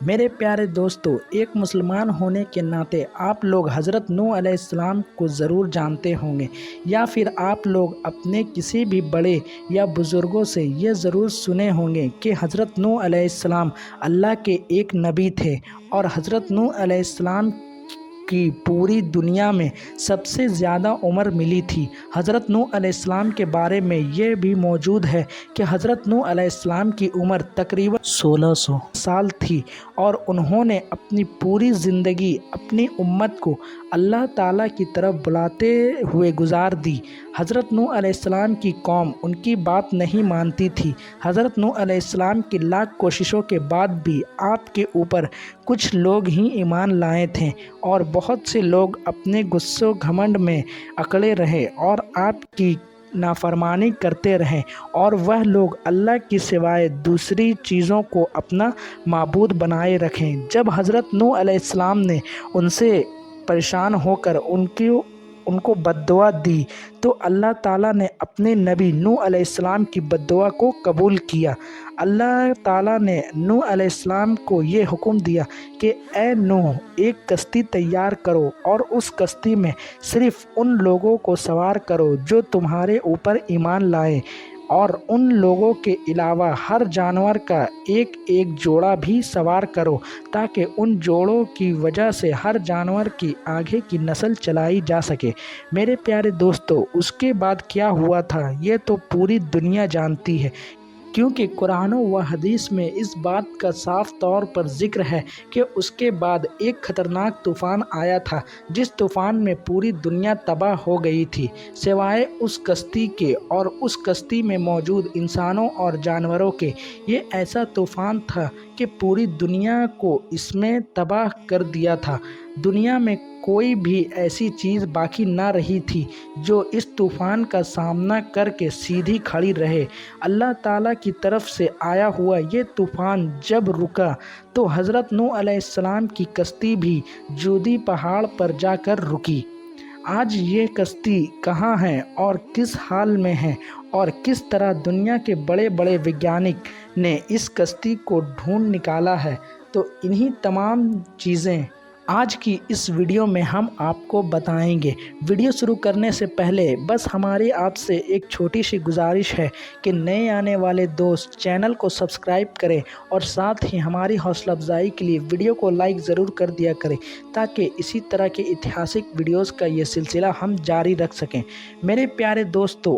میرے پیارے دوستو، ایک مسلمان ہونے کے ناطے آپ لوگ حضرت نوح علیہ السلام کو ضرور جانتے ہوں گے، یا پھر آپ لوگ اپنے کسی بھی بڑے یا بزرگوں سے یہ ضرور سنے ہوں گے کہ حضرت نوح علیہ السلام اللہ کے ایک نبی تھے، اور حضرت نوح علیہ السلام کی پوری دنیا میں سب سے زیادہ عمر ملی تھی۔ حضرت نوح علیہ السلام کے بارے میں یہ بھی موجود ہے کہ حضرت نوح علیہ السلام کی عمر تقریباً 1600 سال تھی، اور انہوں نے اپنی پوری زندگی اپنی امت کو اللہ تعالیٰ کی طرف بلاتے ہوئے گزار دی۔ حضرت نوح علیہ السلام کی قوم ان کی بات نہیں مانتی تھی۔ حضرت نوح علیہ السلام کی لاکھ کوششوں کے بعد بھی آپ کے اوپر کچھ لوگ ہی ایمان لائے تھے، اور بہت سے لوگ اپنے غصے و گھمنڈ میں اکڑے رہے اور آپ کی نافرمانی کرتے رہے، اور وہ لوگ اللہ کی سوائے دوسری چیزوں کو اپنا معبود بنائے رکھیں۔ جب حضرت نوح علیہ السلام نے ان سے پریشان ہو کر ان کو بد دعا دی، تو اللہ تعالیٰ نے اپنے نبی نوح علیہ السلام کی بد دعا کو قبول کیا۔ اللہ تعالیٰ نے نوح علیہ السلام کو یہ حکم دیا کہ اے نوح، ایک کشتی تیار کرو اور اس کشتی میں صرف ان لوگوں کو سوار کرو جو تمہارے اوپر ایمان لائے، اور ان لوگوں کے علاوہ ہر جانور کا ایک ایک جوڑا بھی سوار کرو، تاکہ ان جوڑوں کی وجہ سے ہر جانور کی آگے کی نسل چلائی جا سکے۔ میرے پیارے دوستو، اس کے بعد کیا ہوا تھا یہ تو پوری دنیا جانتی ہے، کیونکہ قرآن و حدیث میں اس بات کا صاف طور پر ذکر ہے کہ اس کے بعد ایک خطرناک طوفان آیا تھا، جس طوفان میں پوری دنیا تباہ ہو گئی تھی سوائے اس کشتی کے اور اس کشتی میں موجود انسانوں اور جانوروں کے۔ یہ ایسا طوفان تھا کہ پوری دنیا کو اس میں تباہ کر دیا تھا۔ دنیا میں کوئی بھی ایسی چیز باقی نہ رہی تھی جو اس طوفان کا سامنا کر کے سیدھی کھڑی رہے۔ اللہ تعالیٰ کی طرف سے آیا ہوا یہ طوفان جب رکا تو حضرت نوح علیہ السلام کی کشتی بھی جودی پہاڑ پر جا کر رکی۔ آج یہ کشتی کہاں ہے اور کس حال میں ہے، اور کس طرح دنیا کے بڑے بڑے ویگیانک نے اس کشتی کو ڈھونڈ نکالا ہے، تو انہی تمام چیزیں آج کی اس ویڈیو میں ہم آپ کو بتائیں گے۔ ویڈیو شروع کرنے سے پہلے بس ہماری آپ سے ایک چھوٹی سی گزارش ہے کہ نئے آنے والے دوست چینل کو سبسکرائب کریں، اور ساتھ ہی ہماری حوصلہ افزائی کے لیے ویڈیو کو لائک ضرور کر دیا کریں، تاکہ اسی طرح کے اتہاسک ویڈیوز کا یہ سلسلہ ہم جاری رکھ سکیں۔ میرے پیارے دوستو،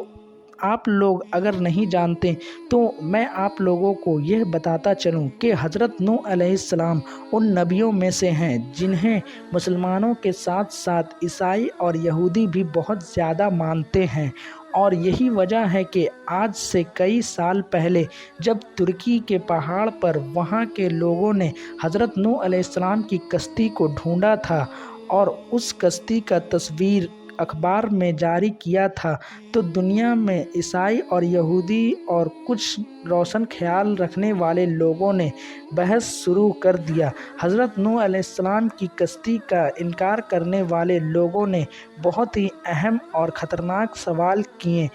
آپ لوگ اگر نہیں جانتے تو میں آپ لوگوں کو یہ بتاتا چلوں کہ حضرت نوح علیہ السلام ان نبیوں میں سے ہیں جنہیں مسلمانوں کے ساتھ ساتھ عیسائی اور یہودی بھی بہت زیادہ مانتے ہیں، اور یہی وجہ ہے کہ آج سے کئی سال پہلے جب ترکی کے پہاڑ پر وہاں کے لوگوں نے حضرت نوح علیہ السلام کی کشتی کو ڈھونڈا تھا اور اس کشتی کا تصویر اخبار میں جاری کیا تھا، تو دنیا میں عیسائی اور یہودی اور کچھ روشن خیال رکھنے والے لوگوں نے بحث شروع کر دیا۔ حضرت نوح علیہ السلام کی کشتی کا انکار کرنے والے لوگوں نے بہت ہی اہم اور خطرناک سوال کیے،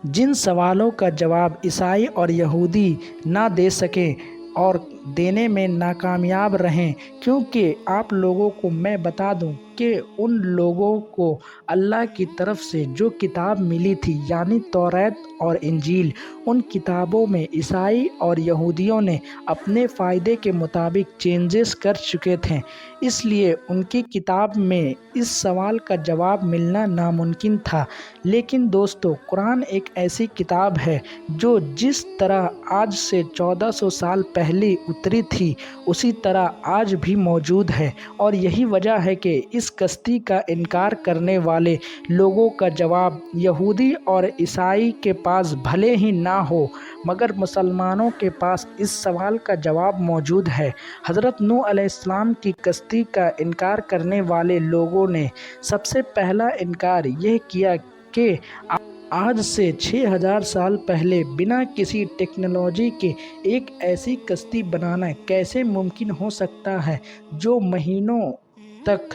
جن سوالوں کا جواب عیسائی اور یہودی نہ دے سکے اور دینے میں ناکامیاب رہیں، کیونکہ آپ لوگوں کو میں بتا دوں کہ ان لوگوں کو اللہ کی طرف سے جو کتاب ملی تھی، یعنی توریت اور انجیل، ان کتابوں میں عیسائی اور یہودیوں نے اپنے فائدے کے مطابق چینجز کر چکے تھے، اس لیے ان کی کتاب میں اس سوال کا جواب ملنا ناممکن تھا۔ لیکن دوستو، قرآن ایک ایسی کتاب ہے جو جس طرح آج سے 1400 سال پہلے اتری تھی اسی طرح آج بھی موجود ہے، اور یہی وجہ ہے کہ اس کشتی کا انکار کرنے والے لوگوں کا جواب یہودی اور عیسائی کے پاس بھلے ہی نہ ہو، مگر مسلمانوں کے پاس اس سوال کا جواب موجود ہے۔ حضرت نوح علیہ السلام کی کشتی کا انکار کرنے والے لوگوں نے سب سے پہلا انکار یہ کیا کہ آج سے 6000 سال پہلے بنا کسی ٹیکنالوجی کے ایک ایسی کشتی بنانا کیسے ممکن ہو سکتا ہے جو مہینوں تک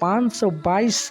522